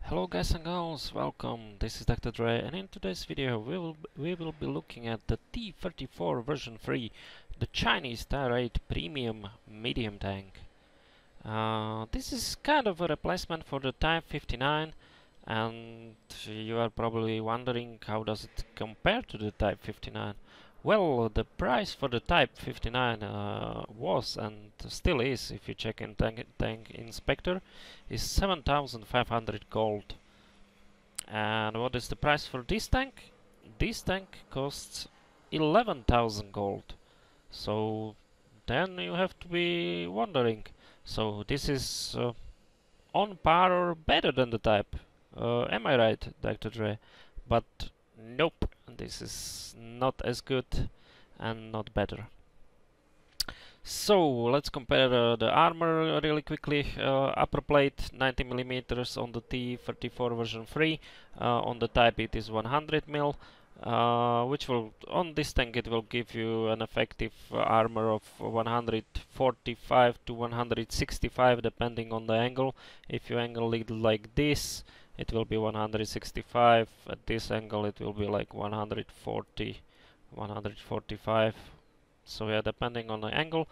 Hello guys and girls, welcome. This is Dr. Dre, and in today's video we will be looking at the T-34 version 3, the Chinese Tier-8 premium medium tank. This is kind of a replacement for the Type 59, and you are probably wondering how does it compare to the Type 59. Well, the price for the Type 59 was and still is, if you check in tank Inspector, is 7,500 gold. And what is the price for this tank? This tank costs 11,000 gold. So then you have to be wondering. So this is on par or better than the Type. Am I right, Dr. Dre? But nope, this is not as good and not better. So let's compare the armor really quickly. Upper plate 90 millimeters on the T-34 version 3. On the Type it is 100 mm. Which will, on this tank, it will give you an effective armor of 145 to 165 depending on the angle. If you angle it like this, it will be 165. At this angle it will be like 140, 145. So yeah, depending on the angle.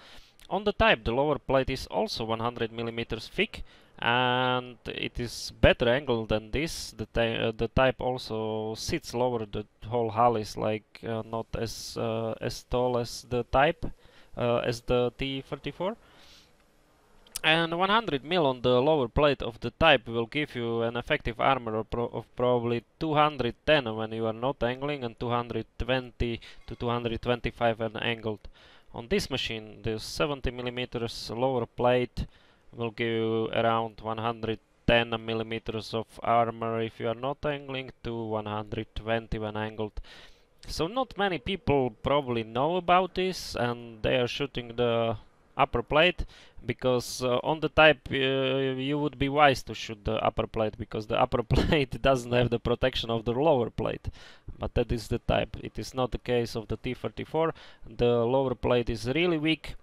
On the Type, the lower plate is also 100 millimeters thick, and it is better angle than this. The Type also sits lower. The whole hull is like not as tall as the Type, as the T-34. And 100 mil on the lower plate of the Type will give you an effective armor of probably 210 when you are not angling, and 220 to 225 when angled. On this machine, the 70 millimeters lower plate will give you around 110 millimeters of armor if you are not angling, to 120 when angled. So not many people probably know about this, and they are shooting the upper plate, because on the Type you would be wise to shoot the upper plate, because the upper plate doesn't have the protection of the lower plate. But that is the Type. It is not the case of the T-34. The lower plate is really weak,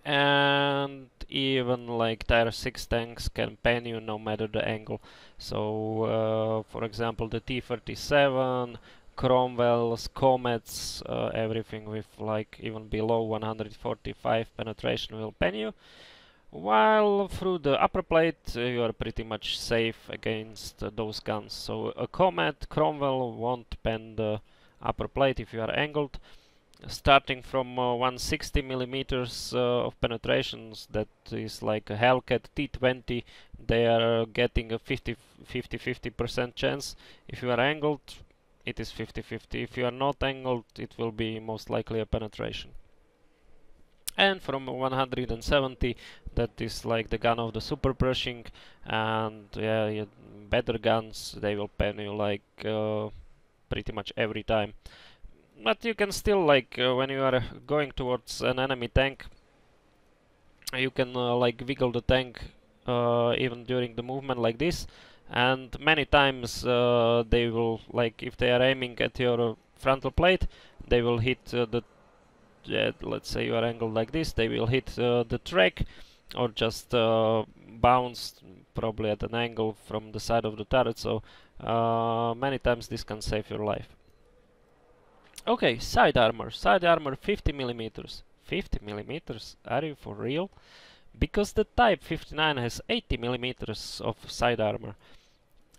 and even like Tier 6 tanks can pen you no matter the angle. So for example, the T-37, Cromwells, Comets, everything with like even below 145 penetration will pen you, while through the upper plate you are pretty much safe against those guns. So a Comet, Cromwell won't pen the upper plate if you are angled. Starting from 160 millimeters of penetrations, that is like a Hellcat T20, they are getting a 50% chance. If you are angled, it is 50-50. If you are not angled, it will be most likely a penetration. And from 170, that is like the gun of the super brushing, and yeah, better guns, they will pen you like pretty much every time. But you can still, like when you are going towards an enemy tank, you can like wiggle the tank even during the movement like this, and many times they will, like if they are aiming at your frontal plate, they will hit let's say you are angled like this, they will hit the track, or just bounce probably at an angle from the side of the turret. So many times this can save your life. Okay, side armor. Side armor 50 millimeters. 50 millimeters? Are you for real? Because the Type 59 has 80 millimeters of side armor.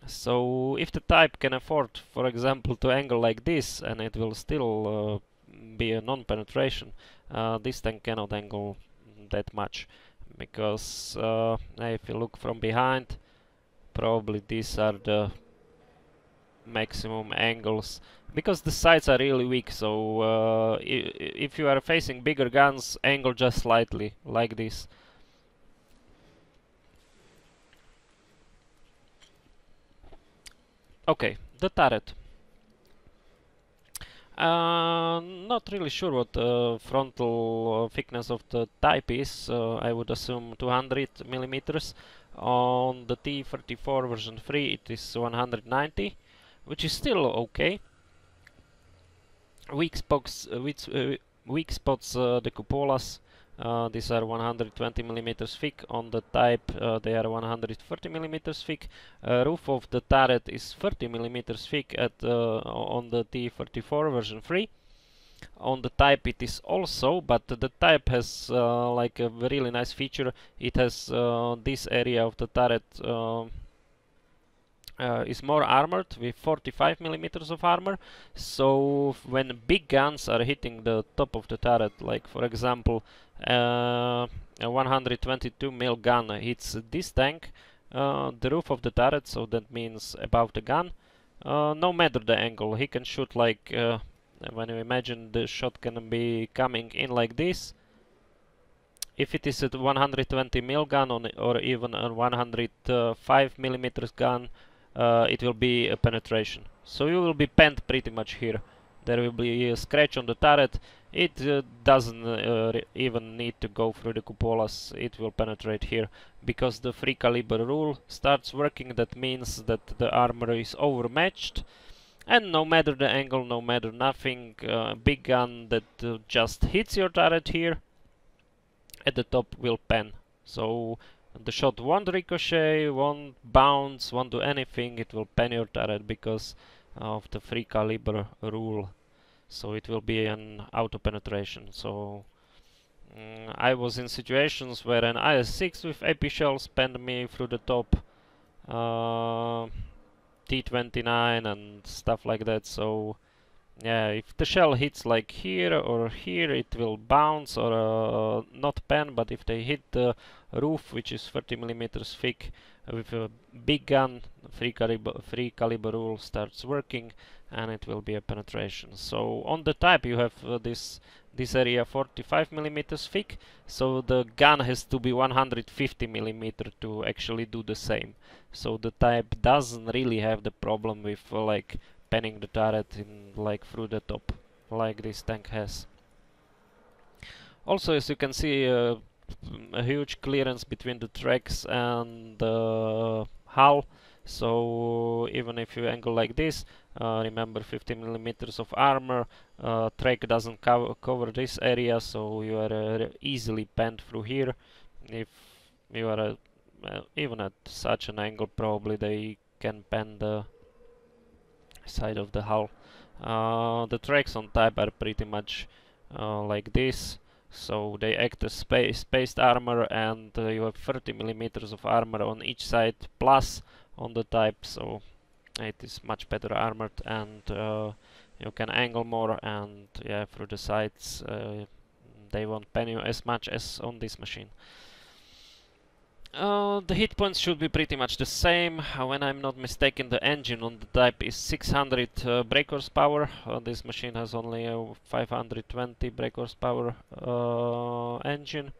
So if the Type can afford, for example, to angle like this, and it will still be a non-penetration, this tank cannot angle that much. Because if you look from behind, probably these are the maximum angles, because the sides are really weak. So if you are facing bigger guns, angle just slightly like this. Okay, the turret. Not really sure what the frontal thickness of the Type is. I would assume 200 millimeters. On the T-34 version 3 it is 190, which is still okay. Weak spots, the cupolas, These are 120 millimeters thick. On the Type, they are 130 millimeters thick. Roof of the turret is 30 millimeters thick on the T-34 version 3. On the Type it is also, but the Type has like a really nice feature. It has this area of the turret is more armored with 45 millimeters of armor. So when big guns are hitting the top of the turret, like for example a 122 mil gun hits this tank, the roof of the turret, so that means above the gun, no matter the angle, he can shoot like when you imagine the shot can be coming in like this. If it is a 120 mil gun or even a 105 millimeters gun, it will be a penetration. So you will be penned pretty much here. There will be a scratch on the turret. It doesn't even need to go through the cupolas. It will penetrate here because the 3 caliber rule starts working. That means that the armor is overmatched. And no matter the angle, no matter nothing, big gun that just hits your turret here at the top will pen. So the shot won't ricochet, won't bounce, won't do anything. It will pen your turret because of the 3 caliber rule. So it will be an auto penetration. So I was in situations where an IS-6 with AP shells penned me through the top, T-29 and stuff like that. So yeah, if the shell hits like here or here, it will bounce or not pen, but if they hit the roof, which is 30 millimeters thick, with a big gun, 3 caliber rule starts working and it will be a penetration. So on the Type you have this area 45 millimeters thick, so the gun has to be 150 millimeter to actually do the same. So the Type doesn't really have the problem with like penning the turret in like through the top, like this tank has. Also, as you can see, a huge clearance between the tracks and the hull. So even if you angle like this, remember 50 millimeters of armor, track doesn't cover this area, so you are easily penned through here. If you are even at such an angle, probably they can pen the side of the hull. The tracks on Type are pretty much like this, so they act as spaced armor, and you have 30 millimeters of armor on each side plus on the Type, so it is much better armored, and you can angle more, and yeah, through the sides they won't pen you as much as on this machine. The hit points should be pretty much the same. When I'm not mistaken, the engine on the Type is 600 brake horsepower. This machine has only a 520 brake horsepower engine.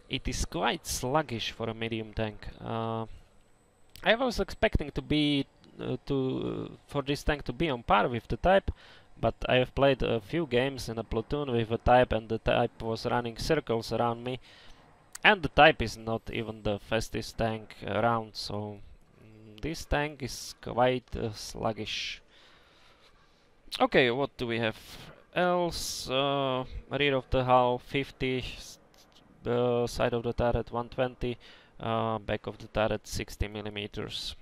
It is quite sluggish for a medium tank. I was expecting to be for this tank to be on par with the Type, but I have played a few games in a platoon with a Type, and the Type was running circles around me. And the Type is not even the fastest tank around, so this tank is quite sluggish. Okay, what do we have else? Rear of the hull 50, the side of the turret 120, back of the turret 60 millimeters.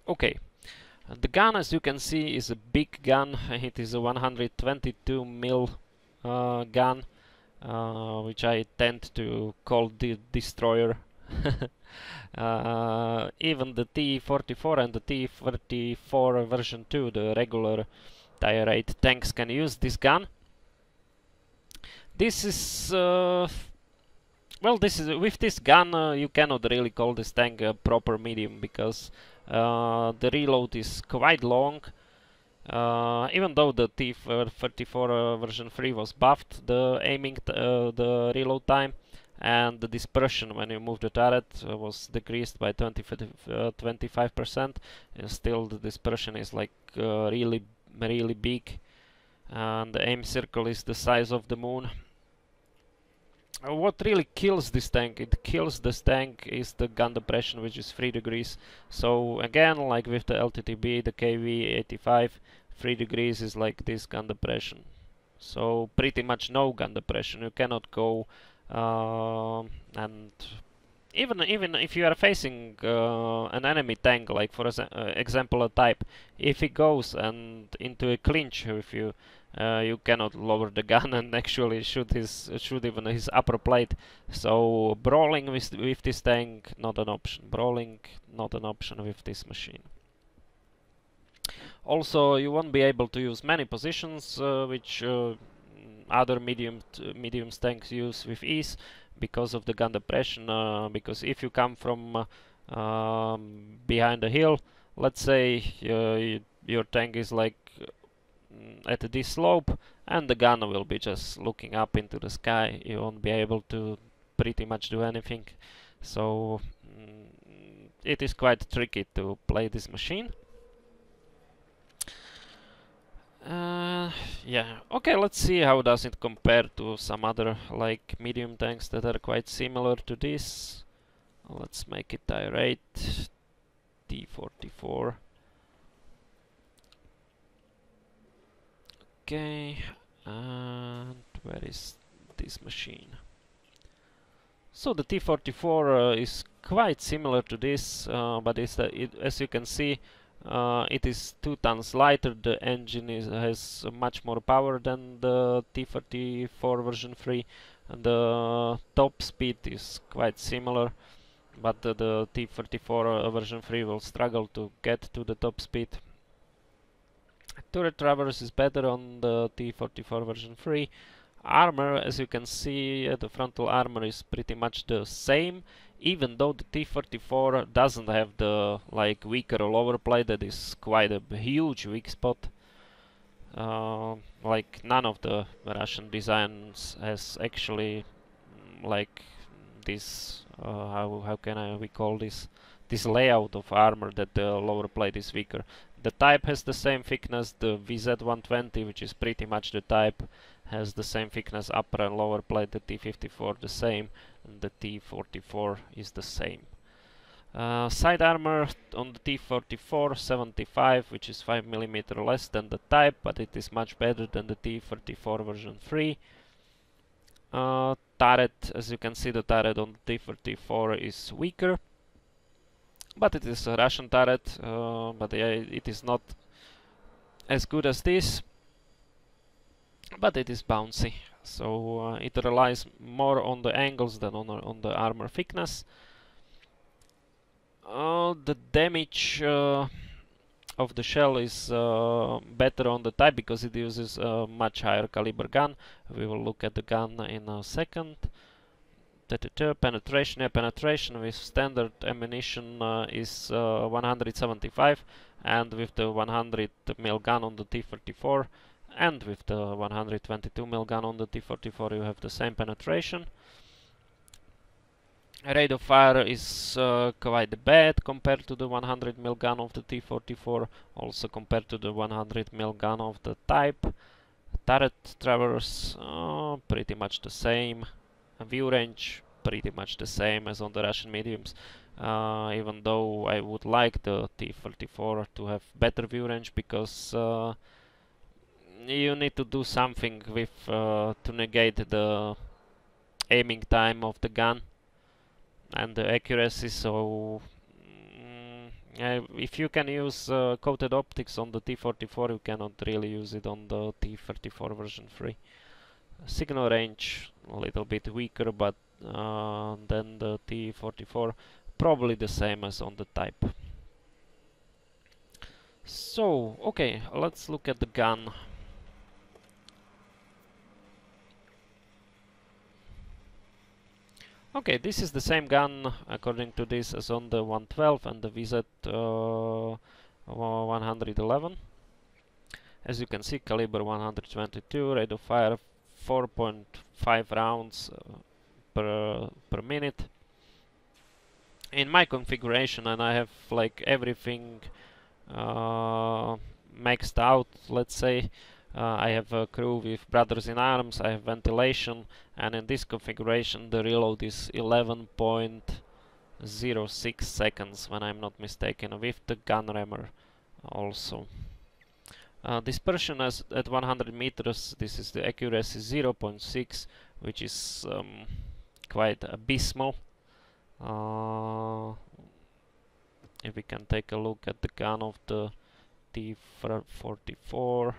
Okay, the gun, as you can see, is a big gun. It is a 122 mil gun. Which I tend to call the destroyer. Even the T-34 and the T-34 version 2, the regular Tier 8 tanks, can use this gun. This is well, with this gun you cannot really call this tank a proper medium, because the reload is quite long. Even though the T-34 version 3 was buffed, the the reload time and the dispersion when you move the turret was decreased by 25%. And still the dispersion is like really big, and the aim circle is the size of the moon. What really kills this tank, is the gun depression, which is 3 degrees. So again, like with the LTTB, the KV-85, 3 degrees is like this gun depression. so pretty much no gun depression. You cannot go and even if you are facing an enemy tank, like for example a type, if he goes and into a clinch with you, you cannot lower the gun and actually shoot even his upper plate. So brawling with this tank, not an option. Brawling, not an option with this machine. Also, you won't be able to use many positions which other medium tanks use with ease because of the gun depression. Because if you come from behind a hill, let's say your tank is like at this slope, and the gun will be just looking up into the sky, you won't be able to pretty much do anything. So it is quite tricky to play this machine. Yeah, okay, let's see how does it compare to some other like medium tanks that are quite similar to this. Let's make it irate. T-34. Okay, and where is this machine? So the T-34 is quite similar to this, but as you can see, it is 2 tons lighter. The engine has much more power than the T-34 version 3. And the top speed is quite similar, but the T-34 version 3 will struggle to get to the top speed. Turret traverse is better on the T-34 version 3. Armor, as you can see, the frontal armor is pretty much the same, even though the T-34 doesn't have the like weaker lower plate. That is quite a huge weak spot. Like none of the Russian designs has actually like this. How can we call this? This layout of armor that the lower plate is weaker. The type has the same thickness. The VZ-120, which is pretty much the type, has the same thickness upper and lower plate. The T-54 the same, and the T-44 is the same. Side armor on the T-44 75, which is 5mm less than the type, but it is much better than the T-34 version 3. Turret, as you can see, the turret on the T-34 is weaker, but it is a Russian turret, but yeah, it is not as good as this, but it is bouncy, so it relies more on the angles than on the armor thickness. The damage of the shell is better on the type because it uses a much higher caliber gun. We will look at the gun in a second. Penetration, yeah, penetration with standard ammunition is 175, and with the 100mm gun on the T-34 and with the 122mm gun on the T-44 you have the same penetration. Rate of fire is quite bad compared to the 100mm gun of the T-44, also compared to the 100mm gun of the type. Turret traverse, pretty much the same. View range, pretty much the same as on the Russian mediums, even though I would like the T-34 to have better view range, because you need to do something with to negate the aiming time of the gun and the accuracy. So if you can use coated optics on the T-44, you cannot really use it on the T-34 version 3. Signal range a little bit weaker, but than the T-44, probably the same as on the type. So, okay, let's look at the gun. Okay, this is the same gun according to this as on the 112 and the VZ-111. As you can see, caliber 122, rate of fire 4.5 rounds per minute. In my configuration, and I have like everything maxed out, let's say, I have a crew with brothers in arms, I have ventilation, and in this configuration the reload is 11.06 seconds when I'm not mistaken, with the gun rammer also. Dispersion as at 100 meters, this is the accuracy 0.6, which is quite abysmal. If we can take a look at the gun of the T-34,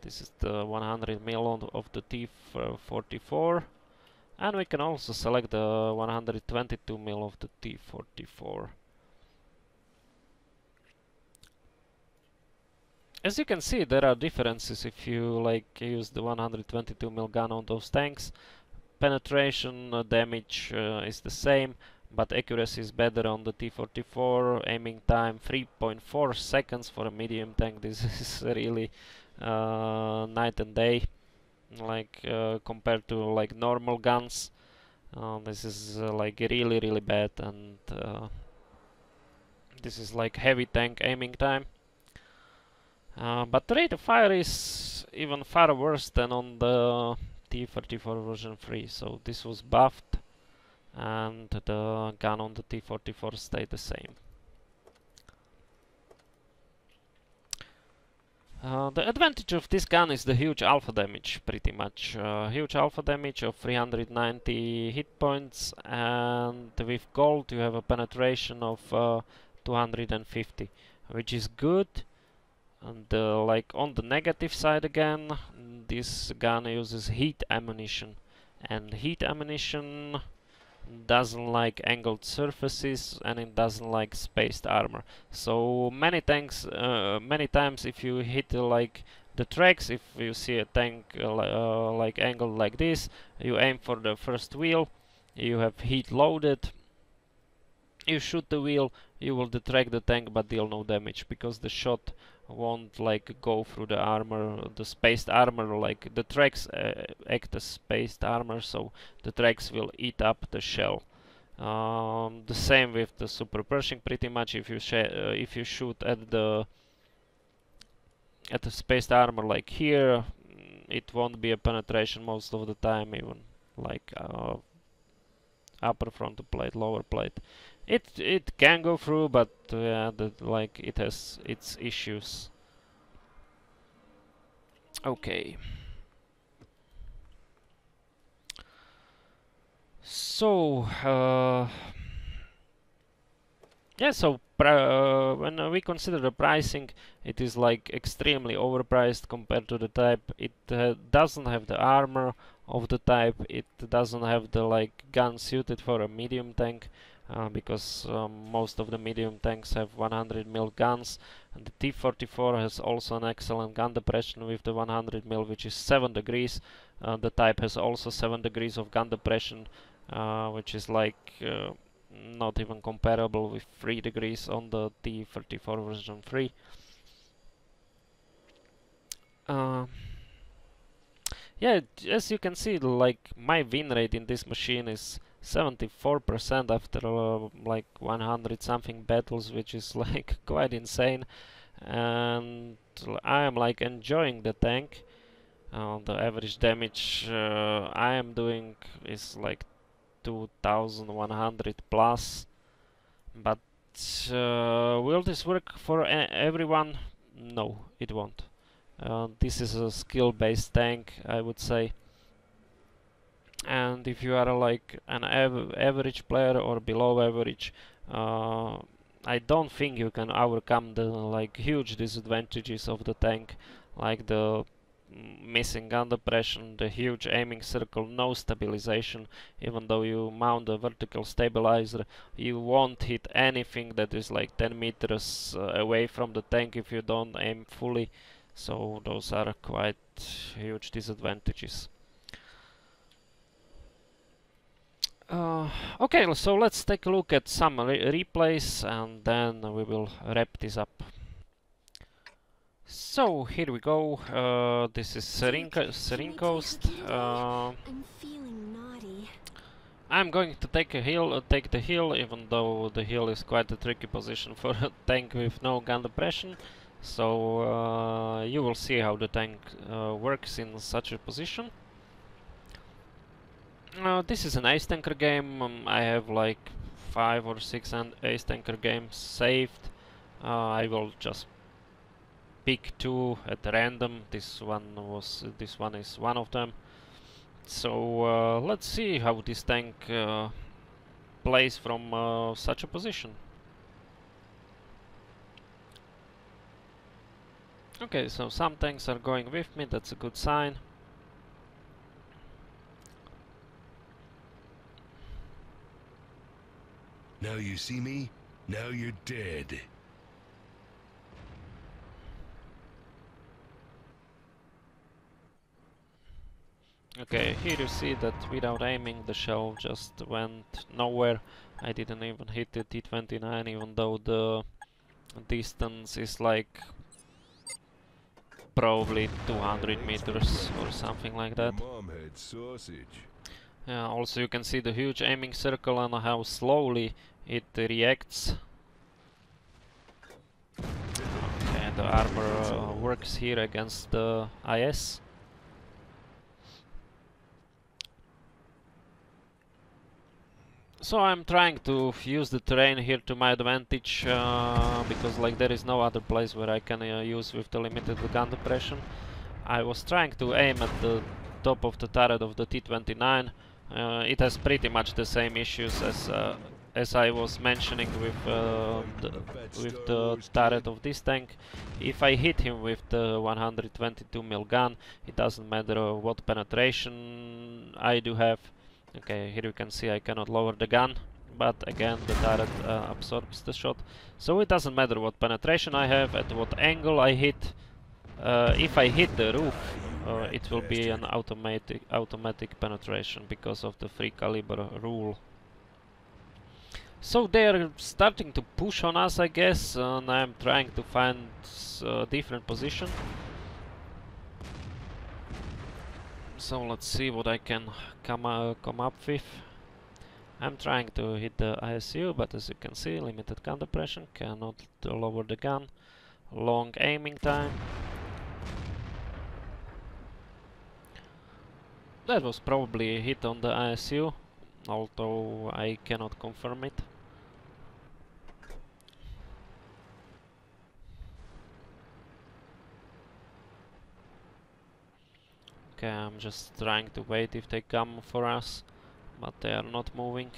this is the 100 mil of the T-44, and we can also select the 122 mil of the T-44. As you can see, there are differences if you like use the 122 mil gun on those tanks. Penetration damage is the same, but accuracy is better on the T-44. Aiming time 3.4 seconds for a medium tank. This is really night and day, like compared to like normal guns. This is like really bad, and this is like heavy tank aiming time. But the rate of fire is even far worse than on the T-34 version 3, so this was buffed, and the gun on the T-44 stayed the same. The advantage of this gun is the huge alpha damage, pretty much. Huge alpha damage of 390 hit points, and with gold you have a penetration of 250, which is good. And like on the negative side again, this gun uses heat ammunition, and heat ammunition doesn't like angled surfaces, and it doesn't like spaced armor. So many tanks, many times if you hit like the tracks, if you see a tank like angled like this, you aim for the first wheel, you have heat loaded, you shoot the wheel, you will detract the tank but deal no damage, because the shot won't like go through the armor, the spaced armor. Like the tracks act as spaced armor, so the tracks will eat up the shell. The same with the super Pershing, pretty much. If you shoot at the spaced armor like here, it won't be a penetration most of the time, even like upper frontal plate, lower plate. It can go through, but like it has its issues. Okay. So yeah, so when we consider the pricing, it is like extremely overpriced compared to the type. It doesn't have the armor of the type. It doesn't have the like gun suited for a medium tank, because most of the medium tanks have 100 mil guns, and the T-44 has also an excellent gun depression with the 100 mil, which is 7 degrees. The type has also 7 degrees of gun depression, which is like not even comparable with 3 degrees on the T-34 version 3. Yeah, as you can see, like my win rate in this machine is 74% after like 100 something battles, which is like quite insane, and I am like enjoying the tank. The average damage I am doing is like 2100 plus, but will this work for everyone? No, it won't. This is a skill-based tank, I would say, and if you are like an average player or below average, I don't think you can overcome the like huge disadvantages of the tank, like the missing gun depression, the huge aiming circle, no stabilization. Even though you mount a vertical stabilizer, you won't hit anything that is like 10 meters away from the tank if you don't aim fully. So those are quite huge disadvantages. Okay, so let's take a look at some replays, and then we will wrap this up. So here we go. This is Serenos. I'm feeling naughty. I'm going to take the hill, even though the hill is quite a tricky position for a tank with no gun depression. So you will see how the tank works in such a position. This is an ice tanker game. I have like 5 or 6 and ace tanker games saved. I will just pick 2 at random. This one is one of them. So let's see how this tank plays from such a position. Okay, so some tanks are going with me, that's a good sign. Now you see me, now you're dead. Okay, here you see that without aiming the shell just went nowhere. I didn't even hit the T-29, even though the distance is like probably 200 meters or something like that. Mom had sausage. Yeah, also you can see the huge aiming circle and how slowly it reacts. Okay, the armor works here against the IS. So I'm trying to use the terrain here to my advantage, because like there is no other place where I can use with the limited gun depression. I was trying to aim at the top of the turret of the T-29. It has pretty much the same issues as I was mentioning with the turret of this tank. If I hit him with the 122mm gun, it doesn't matter what penetration I do have. Okay, here you can see I cannot lower the gun, but again the turret absorbs the shot. So it doesn't matter what penetration I have, at what angle I hit. If I hit the roof, it will be an automatic penetration because of the free caliber rule. So they are starting to push on us, I guess, and I'm trying to find a different position. So let's see what I can come up with. I'm trying to hit the ISU, but as you can see, limited gun depression, cannot lower the gun, long aiming time. That was probably a hit on the ISU, although I cannot confirm it. Okay, I'm just trying to wait if they come for us, but they are not moving.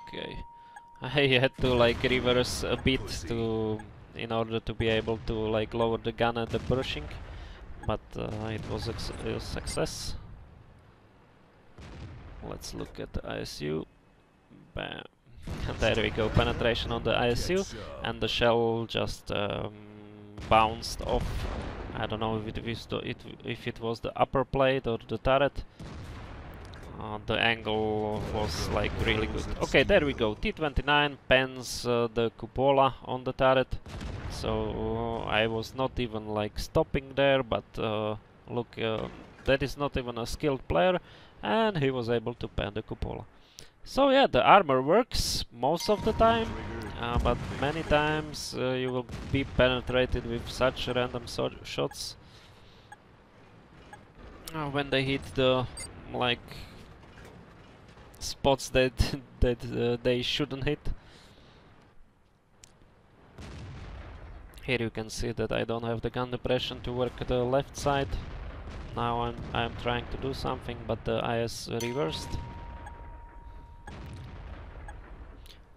Okay, I had to like reverse a bit in order to be able to like lower the gun at the brushing, but it was a success. Let's look at the ISU. Bam. There we go, penetration on the ISU, and the shell just bounced off. I don't know if it was the upper plate or the turret. The angle was like really good. Okay, there we go. T-29 pens the cupola on the turret. So I was not even like stopping there, but look, that is not even a skilled player, and he was able to pen the cupola. So yeah, the armor works most of the time, but many times you will be penetrated with such random shots when they hit the like spots that they shouldn't hit. Here you can see that I don't have the gun depression to work the left side. Now I'm trying to do something, but the IS reversed.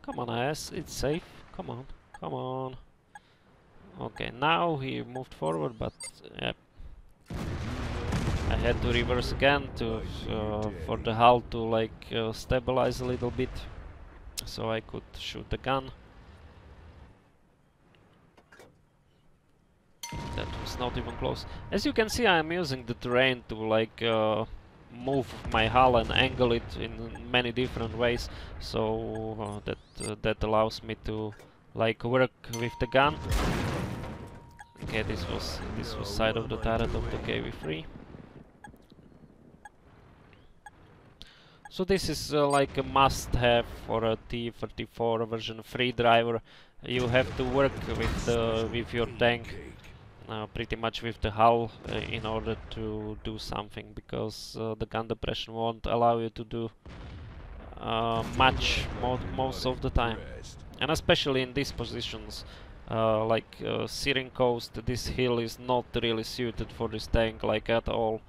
Come on, IS, it's safe. Come on, come on. Okay, now he moved forward, but yep. I had to reverse again to for the hull to like stabilize a little bit, so I could shoot the gun. That was not even close. As you can see, I am using the terrain to like move my hull and angle it in many different ways, so that allows me to like work with the gun. Okay, this was side of the turret of the KV-3. So this is like a must-have for a T-34 version 3 driver. You have to work with your tank pretty much with the hull in order to do something, because the gun depression won't allow you to do much most of the time. And especially in these positions, like Syrian coast, this hill is not really suited for this tank, like at all.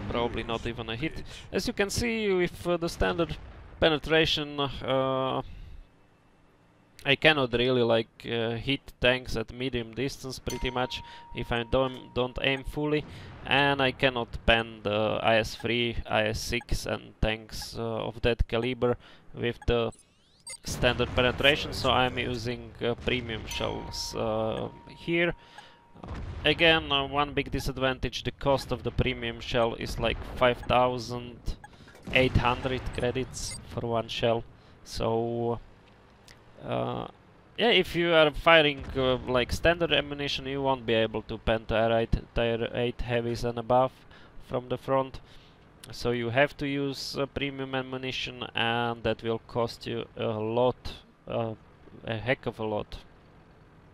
Probably not even a hit. As you can see, with the standard penetration, I cannot really like hit tanks at medium distance pretty much if I don't aim fully, and I cannot pen the IS-3, IS-6 and tanks of that caliber with the standard penetration, so I'm using premium shells here. Again, one big disadvantage: the cost of the premium shell is like 5,800 credits for one shell. So yeah, if you are firing like standard ammunition, you won't be able to pen tier 8 heavies and above from the front. So you have to use premium ammunition, and that will cost you a lot, a heck of a lot.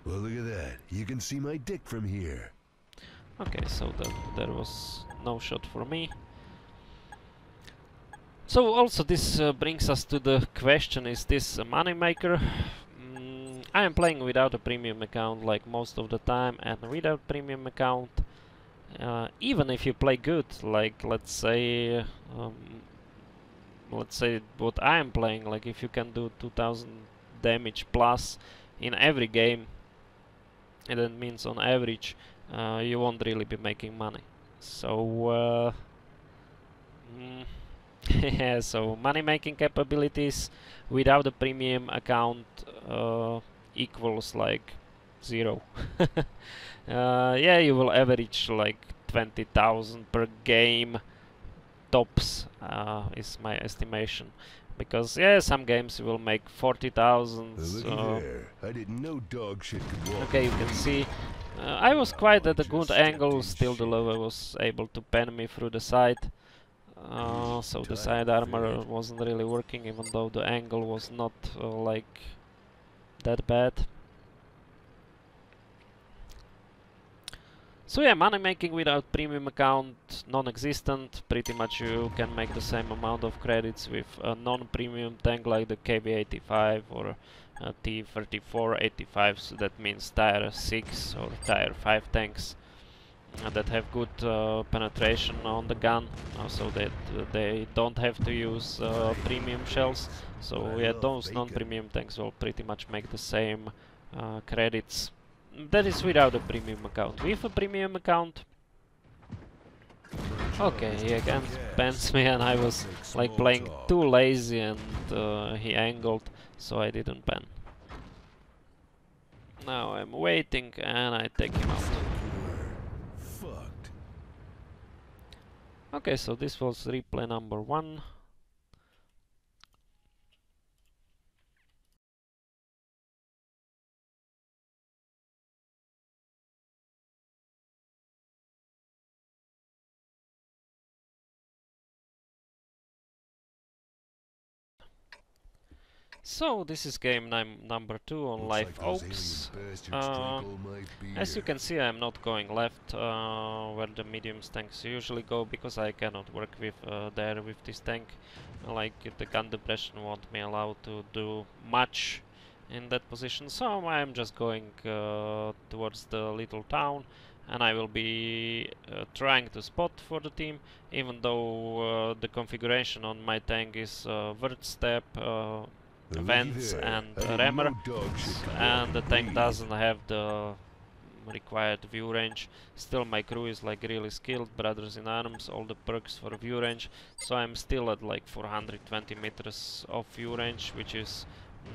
Well, look at that. You can see my dick from here. Okay, so there was no shot for me. So also this brings us to the question, is this a moneymaker? I am playing without a premium account like most of the time, and without premium account, even if you play good, like let's say what I am playing, like if you can do 2000 damage plus in every game, and that means on average you won't really be making money. So yeah, so money making capabilities without a premium account equals like 0. Yeah, you will average like 20,000 per game tops, is my estimation. Because yeah, some games you will make 40,000. There. I didn't know dog shit could walk. Okay, you can see I was quite at a good angle, still the lower was able to pen me through the side. So the side armor wasn't really working, even though the angle was not like that bad. So yeah, money making without premium account, non-existent. Pretty much you can make the same amount of credits with a non-premium tank like the KV-85 or T-34-3, so that means tier 6 or tier 5 tanks that have good penetration on the gun, so that they don't have to use premium shells. So yeah, those non-premium tanks will pretty much make the same credits. That is without a premium account. With a premium account, okay, he again pens me, and I was like playing too lazy, and he angled, so I didn't pen. Now I'm waiting, and I take him out. Okay, so this was replay number 1. So this is game number 2 on Live Oaks. As you can see, I'm not going left where the medium tanks usually go, because I cannot work with there with this tank. Like the gun depression won't me allow to do much in that position. So I'm just going towards the little town, and I will be trying to spot for the team, even though the configuration on my tank is vert step, vents and rammer, and the tank doesn't have the required view range. Still my crew is like really skilled, brothers in arms, all the perks for view range, so I'm still at like 420 meters of view range, which is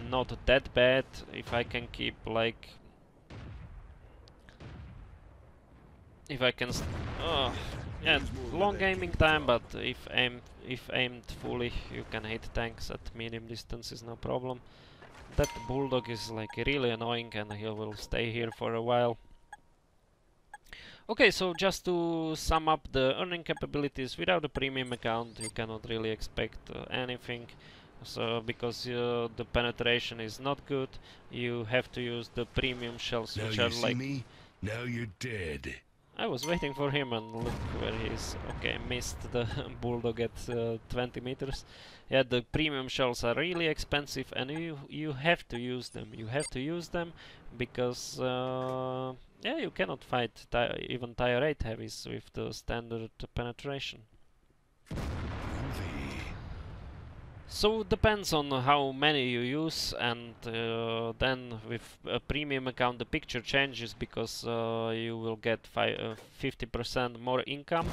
not that bad if I can keep like, if I can yeah, long aiming time, but if aimed fully, you can hit tanks at medium distances, no problem. That bulldog is like really annoying, and he will stay here for a while. Okay, so just to sum up the earning capabilities, without a premium account you cannot really expect anything. So because the penetration is not good, you have to use the premium shells, Now which you are see like... me? Now you're dead. I was waiting for him and look where he is. Okay, missed the bulldog at 20 meters. Yeah, the premium shells are really expensive and you have to use them. You have to use them because yeah, you cannot fight even tier 8 heavies with the standard penetration. Movie. So depends on how many you use, and then with a premium account the picture changes because you will get 50% more income,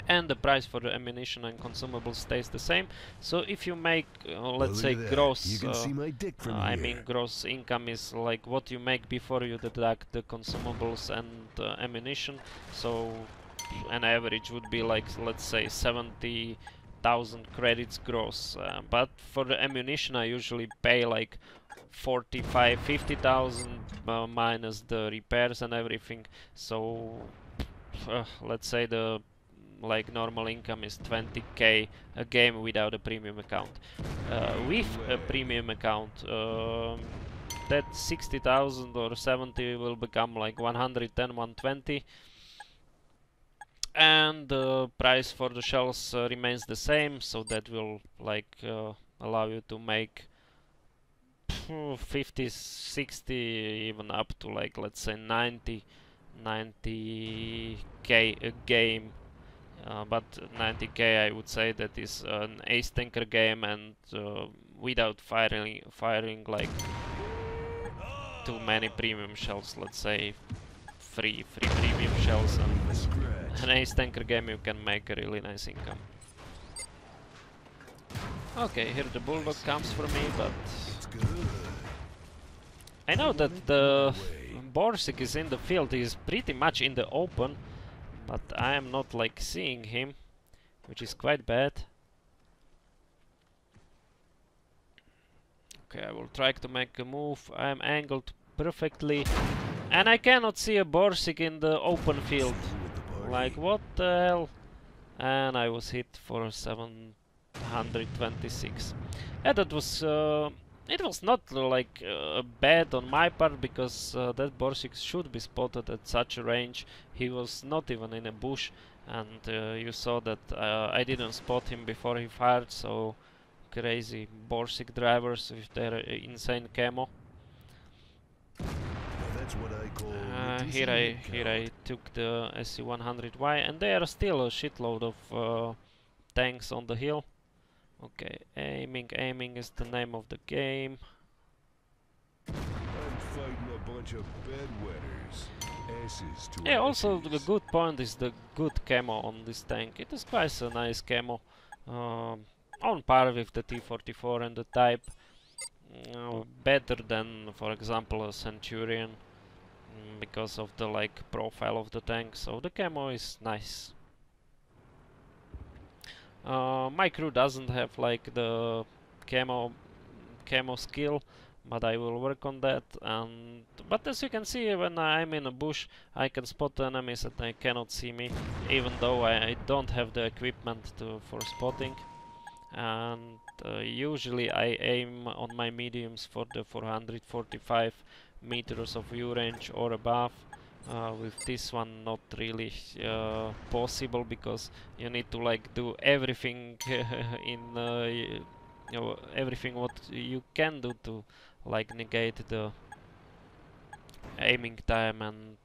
and the price for the ammunition and consumables stays the same. So if you make, let's say, gross, You can see my dick from I here. mean gross income is like what you make before you deduct the consumables and ammunition. So an average would be like, let's say, 70,000 credits gross. But for the ammunition I usually pay like 50,000 minus the repairs and everything. So let's say the like normal income is 20k a game without a premium account. With a premium account, that 60,000 or 70 will become like 110, 120, and the price for the shells remains the same, so that will like allow you to make 50, 60, even up to like, let's say, 90k a game. But 90k, I would say that is an ace tanker game, and without firing like too many premium shells, let's say three premium shells, and an ace tanker game you can make a really nice income. Okay, here the bulldog comes for me, but I know that the Borsig is in the field. He is pretty much in the open, but I am not like seeing him, which is quite bad. Okay, I will try to make a move. I am angled perfectly, and I cannot see a Borsig in the open field. Like, what the hell? And I was hit for 726. Yeah, that was... it was not like bad on my part, because that Borsig should be spotted at such a range. He was not even in a bush, and you saw that I didn't spot him before he fired, so crazy Borsig drivers with their insane camo. That's what I call Here I took the SC-100Y, and there are still a shitload of tanks on the hill. Okay, aiming is the name of the game. I'm fighting a bunch of bedwetters. Asses to Yeah, also ashes. the good point is the good camo on this tank. It is quite a nice camo, on par with the T-34 and the Type. Better than, for example, a Centurion, because of the like profile of the tank. So the camo is nice. My crew doesn't have like the camo skill, but I will work on that. And but as you can see, when I'm in a bush, I can spot enemies and they cannot see me, even though I don't have the equipment for spotting. And usually I aim on my mediums for the 445 meters of view range or above. With this one, not really possible, because you need to like do everything in you know, everything what you can do to like negate the aiming time and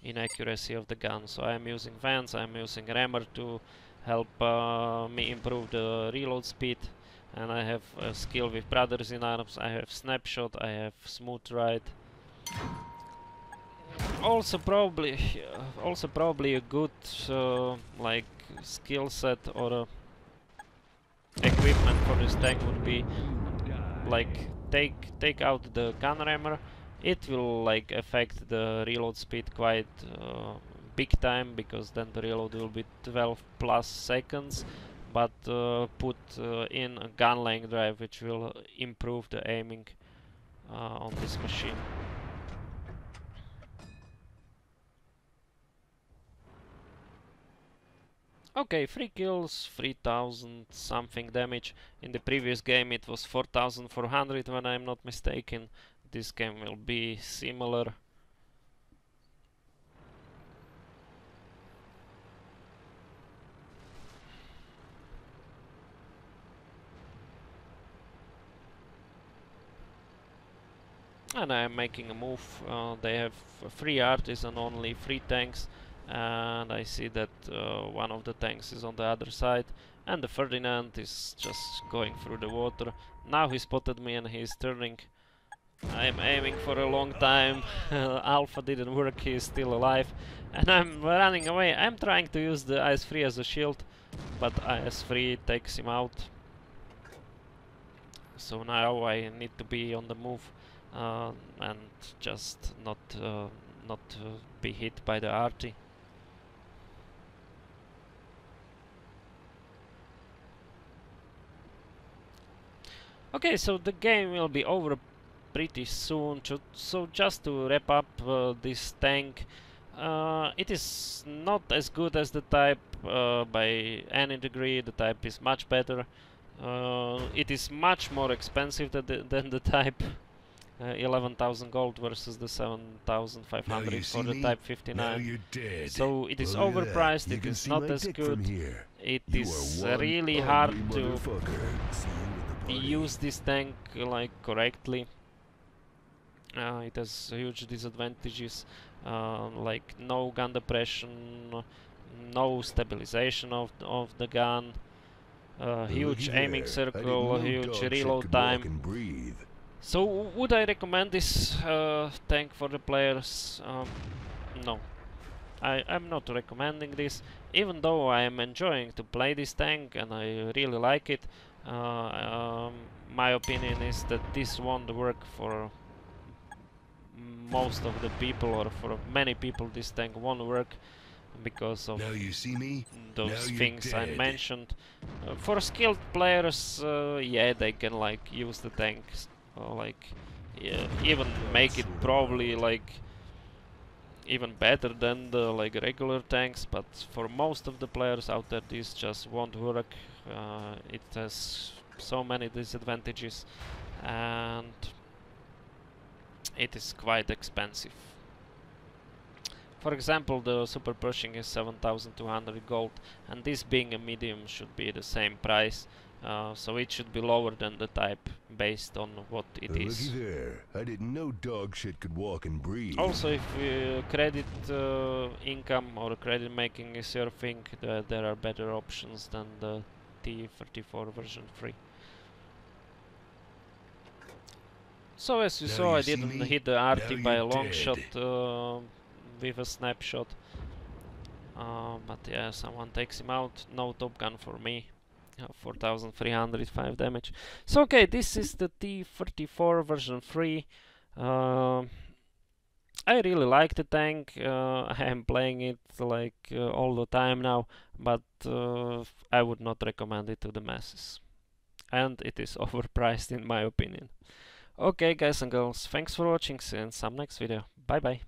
inaccuracy of the gun. So I'm using Vance, I'm using rammer to help me improve the reload speed, and I have a skill with Brothers in Arms, I have Snapshot, I have Smooth Ride. Also probably a good like skill set or equipment for this tank would be like take out the gun rammer. It will like affect the reload speed quite big time, because then the reload will be 12 plus seconds, but put in a gun length drive, which will improve the aiming on this machine. Okay, 3 kills, 3000 something damage. In the previous game it was 4400 when I'm not mistaken. This game will be similar. And I am making a move. They have 3 artists and only 3 tanks, and I see that one of the tanks is on the other side, and the Ferdinand is just going through the water. Now he spotted me and he's turning. I'm aiming for a long time. Alpha didn't work, he is still alive, and I'm running away. I'm trying to use the IS-3 as a shield, but IS-3 takes him out. So now I need to be on the move and just not be hit by the arty. Okay, so the game will be over pretty soon. So just to wrap up this tank, it is not as good as the Type by any degree. The Type is much better. It is much more expensive than the Type. 11,000 gold versus the 7,500 for the Type 59. So it is overpriced, it is not as good. It is really hard to use this tank like correctly. It has huge disadvantages, like no gun depression, no stabilization of the gun, huge aiming circle, huge reload time. So would I recommend this tank for the players? No, I'm not recommending this, even though I am enjoying to play this tank and I really like it. My opinion is that this won't work for most of the people, or for many people this tank won't work because of those things I mentioned. For skilled players, yeah, they can like use the tanks, like even make it probably like even better than the like regular tanks, but for most of the players out there this just won't work. It has so many disadvantages and it is quite expensive. For example, the super pushing is 7,200 gold, and this being a medium should be the same price, so it should be lower than the Type based on what it is. Looky there. I didn't know dog shit could walk and breathe. Also, if credit income or credit making is your thing, there are better options than the T-34 version 3. So as you saw, I didn't hit the arty by a long shot with a snapshot. But yeah, someone takes him out. No top gun for me. 4,305 damage. So okay, this is the T-34 version 3. I really like the tank. I am playing it like all the time now, but I would not recommend it to the masses. And it is overpriced in my opinion. Okay guys and girls, thanks for watching, see you in some next video. Bye bye.